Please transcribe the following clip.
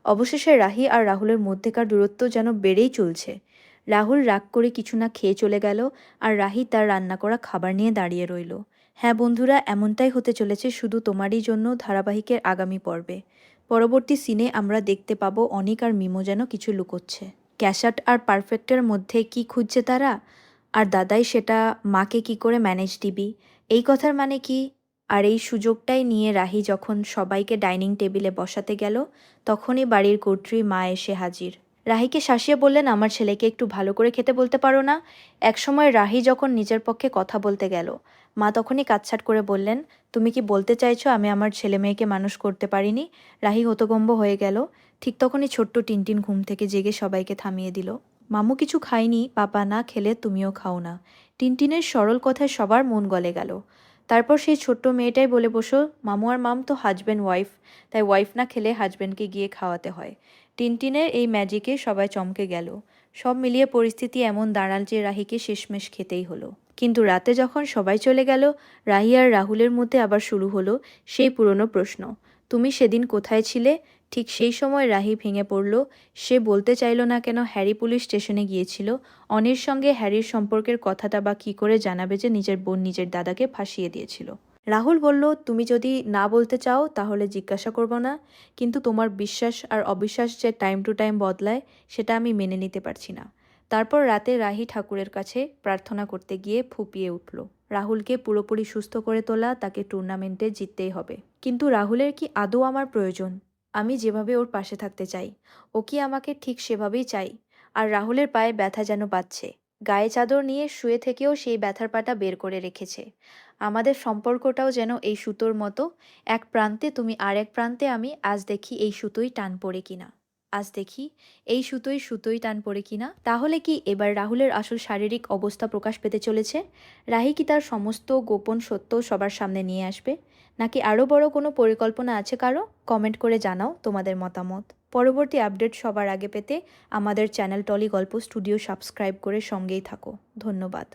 অবশেষে রাহি আর রাহুলের মধ্যেকার দূরত্ব যেন বেড়েই চলছে। রাহুল রাগ করে কিছু না খেয়ে চলে গেল, আর রাহি তার রান্না করা খাবার নিয়ে দাঁড়িয়ে রইল। হ্যাঁ বন্ধুরা, এমনটাই হতে চলেছে শুধু তোমারই জন্য ধারাবাহিকের আগামী পর্বে। পরবর্তী সিনে আমরা দেখতে পাবো অনিক আর মিমো যেন কিছু লুকোচ্ছে। ক্যাশাট আর পারফেক্টের মধ্যে কি খুঁজছে তারা? আর দাদাই সেটা মাকে কি করে ম্যানেজ দিবি? এই কথার মানে কি? আর এই সুযোগটাই নিয়ে রাহি যখন সবাইকে ডাইনিং টেবিলে বসাতে গেল, তখনই বাড়ির কর্ত্রী মা এসে হাজির। রাহিকে শাসিয়ে বললেন, আমার ছেলেকে একটু ভালো করে খেতে বলতে পারো না? একসময় রাহি যখন নিজের পক্ষে কথা বলতে গেল, মা তখনই কাটছাঁট করে বললেন, তুমি কি বলতে চাইছো আমি আমার ছেলে মেয়েকে মানুষ করতে পারিনি? রাহি হতভম্ব হয়ে গেল। ঠিক তখনই ছোট্ট টিনটিন ঘুম থেকে জেগে সবাইকে থামিয়ে দিল। মামু কিছু খায়নি, পাপা না খেলে তুমিও খাও না। টিনটিনের সরল কথায় সবার মন গলে গেল। তারপর সেই ছোট্ট মেয়েটাই বলে বসো, মামু আর মাম তো হাজব্যান্ড ওয়াইফ, তাই ওয়াইফ না খেলে হাজব্যান্ডকে গিয়ে খাওয়াতে হয়। টিনটিনের এই ম্যাজিকে সবাই চমকে গেল। সব মিলিয়ে পরিস্থিতি এমন দাঁড়াল যে রাহিকে শেষমেশ খেতেই হলো। কিন্তু রাতে যখন সবাই চলে গেল, রাহি আর রাহুলের মধ্যে আবার শুরু হলো সেই পুরনো প্রশ্ন, তুমি সেদিন কোথায় ছিলে? ঠিক সেই সময় রাহি ভেঙে পড়ল। সে বলতে চাইল না কেন হ্যারি পুলিশ স্টেশনে গিয়েছিল। অনির সঙ্গে হ্যারির সম্পর্কের কথাটা বা কী করে জানাবে যে নিজের বোন নিজের দাদাকে ফাঁসিয়ে দিয়েছিল। রাহুল বলল, তুমি যদি না বলতে চাও তাহলে জিজ্ঞাসা করব না, কিন্তু তোমার বিশ্বাস আর অবিশ্বাস যে টাইম টু টাইম বদলায় সেটা আমি মেনে নিতে পারছি না। তারপর রাতে রাহি ঠাকুরের কাছে প্রার্থনা করতে গিয়ে ফুঁপিয়ে উঠল। রাহুলকে পুরোপুরি সুস্থ করে তোলা, তাকে টুর্নামেন্টে জিততেই হবে। কিন্তু রাহুলের কি আদৌ আমার প্রয়োজন? আমি যেভাবে ওর পাশে থাকতে চাই, ও কি আমাকে ঠিক সেভাবেই চাই? আর রাহুলের পায়ে ব্যথা যেন বাজছে। গায়ে চাদর নিয়ে শুয়ে থেকেও সেই ব্যথার পাটা বের করে রেখেছে। আমাদের সম্পর্কটাও যেন এই সুতোর মতো, এক প্রান্তে তুমি আর এক প্রান্তে আমি। আজ দেখি এই সুতোই টান পড়ে কিনা। আজ দেখি এই সুতোই টান পড়ে কিনা। তাহলে কি এবার রাহুলের আসল শারীরিক অবস্থা প্রকাশ পেতে চলেছে? রাহি কি তার সমস্ত গোপন সত্য সবার সামনে নিয়ে আসবে? নাকি আরও বড় কোনো পরিকল্পনা আছে কারো? কমেন্ট করে জানাও তোমাদের মতামত। পরবর্তী আপডেট সবার আগে পেতে আমাদের চ্যানেল টলি গল্প স্টুডিও সাবস্ক্রাইব করে সঙ্গেই থাকো। ধন্যবাদ।